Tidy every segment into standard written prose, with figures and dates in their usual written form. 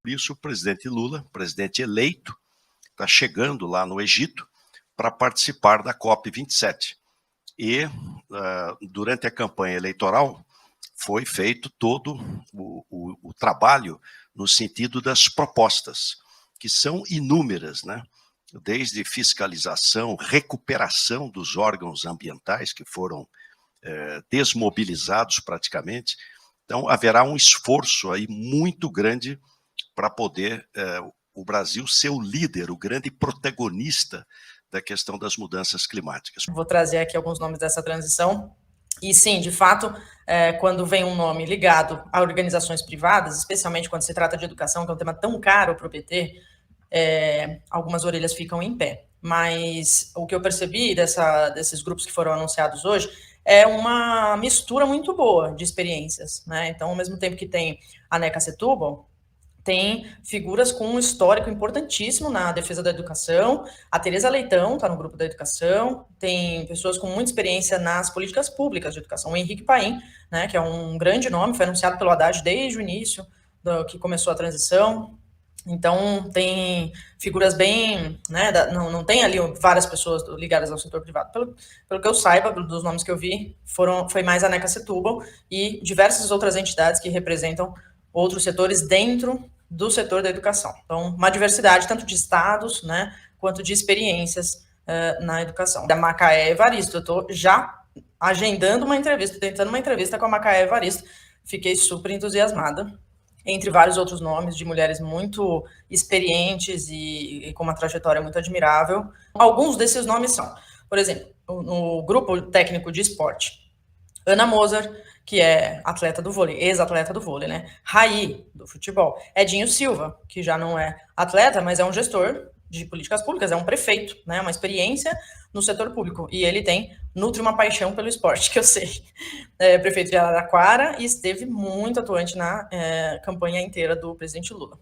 Por isso, o presidente Lula, presidente eleito, está chegando lá no Egito para participar da COP27. E, durante a campanha eleitoral, foi feito todo o trabalho no sentido das propostas, que são inúmeras, né? Desde fiscalização, recuperação dos órgãos ambientais que foram desmobilizados praticamente. Então, haverá um esforço aí muito grande para poder o Brasil ser o líder, o grande protagonista da questão das mudanças climáticas. Vou trazer aqui alguns nomes dessa transição. E sim, de fato, quando vem um nome ligado a organizações privadas, especialmente quando se trata de educação, que é um tema tão caro para o PT, algumas orelhas ficam em pé. Mas o que eu percebi desses grupos que foram anunciados hoje é uma mistura muito boa de experiências, né? Então, ao mesmo tempo que tem a Neca Setúbal, tem figuras com um histórico importantíssimo na defesa da educação. A Tereza Leitão está no grupo da educação. Tem pessoas com muita experiência nas políticas públicas de educação. O Henrique Paim, né, que é um grande nome, foi anunciado pelo Haddad desde o início, que começou a transição. Então, tem figuras bem... né, não tem ali várias pessoas ligadas ao setor privado. Pelo que eu saiba, dos nomes que eu vi, foi mais a Neca Setúbal e diversas outras entidades que representam outros setores dentro do setor da educação. Então, uma diversidade tanto de estados, né, quanto de experiências na educação. Da Macaé Evaristo, eu estou já agendando uma entrevista, tentando uma entrevista com a Macaé Evaristo, fiquei super entusiasmada, entre vários outros nomes de mulheres muito experientes e com uma trajetória muito admirável. Alguns desses nomes são, por exemplo, no grupo técnico de esporte, Ana Moser, que é atleta do vôlei, ex-atleta do vôlei, né? Raí, do futebol. Edinho Silva, que já não é atleta, mas é um gestor de políticas públicas, é um prefeito, né? Uma experiência no setor público. E ele nutre uma paixão pelo esporte, que eu sei. É prefeito de Araraquara e esteve muito atuante na campanha inteira do presidente Lula.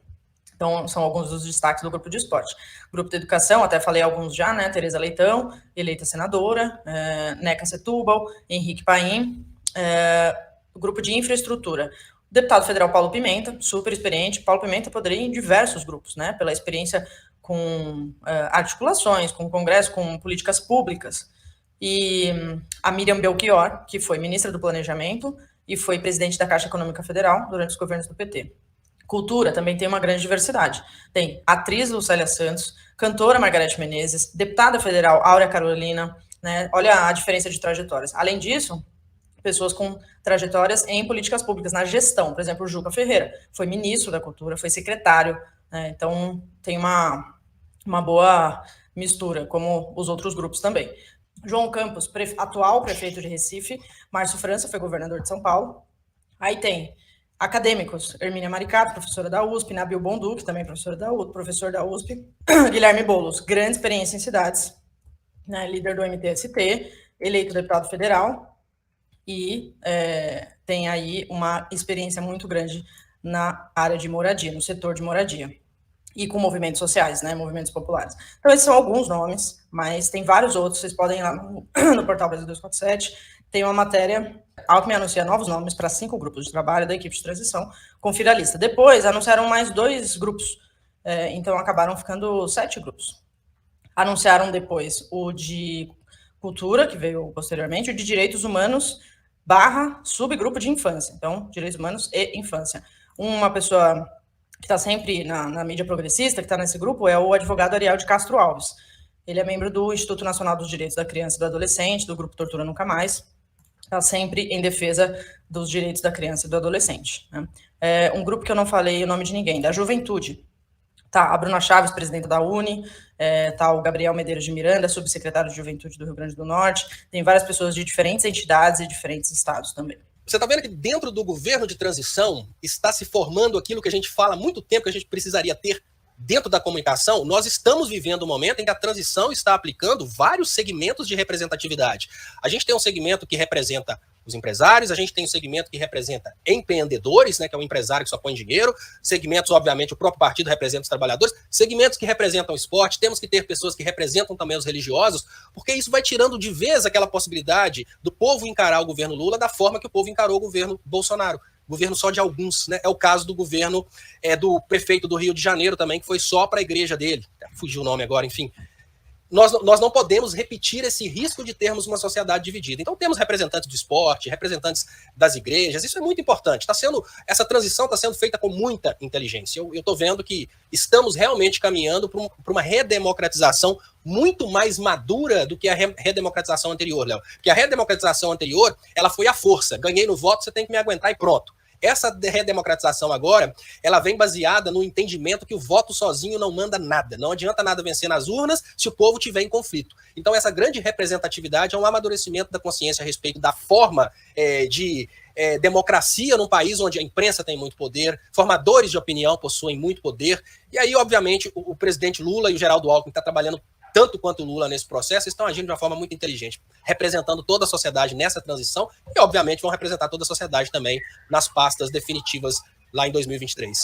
Então, são alguns dos destaques do grupo de esporte. Grupo de educação, até falei alguns já, né? Tereza Leitão, eleita senadora, Neca Setúbal, Henrique Paim, o grupo de infraestrutura. O deputado federal Paulo Pimenta, super experiente. Paulo Pimenta poderia ir em diversos grupos, né? Pela experiência com articulações, com congresso, com políticas públicas. E a Miriam Belchior, que foi ministra do Planejamento e foi presidente da Caixa Econômica Federal durante os governos do PT. Cultura também tem uma grande diversidade. Tem atriz Lucélia Santos, cantora Margareth Menezes, deputada federal Áurea Carolina, né? Olha a diferença de trajetórias. Além disso, pessoas com trajetórias em políticas públicas, na gestão. Por exemplo, o Juca Ferreira foi ministro da Cultura, foi secretário, né? Então tem uma boa mistura, como os outros grupos também. João Campos, atual prefeito de Recife, Márcio França foi governador de São Paulo. Aí tem acadêmicos, Hermínia Maricato, professora da USP, Nabil Bonduque, também professor da USP, Guilherme Boulos, grande experiência em cidades, né, líder do MTST, eleito deputado federal, e tem aí uma experiência muito grande na área de moradia, no setor de moradia, e com movimentos sociais, né, movimentos populares. Então, esses são alguns nomes, mas tem vários outros, vocês podem ir lá no portal Brasil 247, tem uma matéria, a Alckmin anuncia novos nomes para 5 grupos de trabalho da equipe de transição, confira a lista. Depois, anunciaram mais 2 grupos, então acabaram ficando 7 grupos. Anunciaram depois o de cultura, que veio posteriormente, o de direitos humanos / subgrupo de infância. Então, direitos humanos e infância. Uma pessoa que está sempre na mídia progressista, que está nesse grupo, é o advogado Ariel de Castro Alves. Ele é membro do Instituto Nacional dos Direitos da Criança e do Adolescente, do grupo Tortura Nunca Mais, está sempre em defesa dos direitos da criança e do adolescente, né? Um grupo que eu não falei o nome de ninguém, da Juventude. Tá a Bruna Chaves, presidenta da UNE, tá o Gabriel Medeiros de Miranda, subsecretário de Juventude do Rio Grande do Norte, tem várias pessoas de diferentes entidades e diferentes estados também. Você está vendo que dentro do governo de transição está se formando aquilo que a gente fala há muito tempo que a gente precisaria ter dentro da comunicação. Nós estamos vivendo um momento em que a transição está aplicando vários segmentos de representatividade. A gente tem um segmento que representa os empresários, a gente tem um segmento que representa empreendedores, né, que é o empresário que só põe dinheiro, segmentos, obviamente, o próprio partido representa os trabalhadores, segmentos que representam o esporte, temos que ter pessoas que representam também os religiosos, porque isso vai tirando de vez aquela possibilidade do povo encarar o governo Lula da forma que o povo encarou o governo Bolsonaro, governo só de alguns, né? É o caso do governo do prefeito do Rio de Janeiro também, que foi só para a igreja dele. Fugiu o nome agora, enfim. Nós não podemos repetir esse risco de termos uma sociedade dividida. Então temos representantes do esporte, representantes das igrejas, isso é muito importante. Essa transição está sendo feita com muita inteligência. Eu estou vendo que estamos realmente caminhando para uma redemocratização muito mais madura do que a redemocratização anterior, Léo. Porque a redemocratização anterior, ela foi à força. Ganhei no voto, você tem que me aguentar e pronto. Essa redemocratização agora, ela vem baseada no entendimento que o voto sozinho não manda nada. Não adianta nada vencer nas urnas se o povo tiver em conflito. Então essa grande representatividade é um amadurecimento da consciência a respeito da forma de democracia num país onde a imprensa tem muito poder, formadores de opinião possuem muito poder. E aí, obviamente, o presidente Lula e o Geraldo Alckmin estão trabalhando tanto quanto o Lula nesse processo, estão agindo de uma forma muito inteligente, representando toda a sociedade nessa transição e, obviamente, vão representar toda a sociedade também nas pastas definitivas lá em 2023.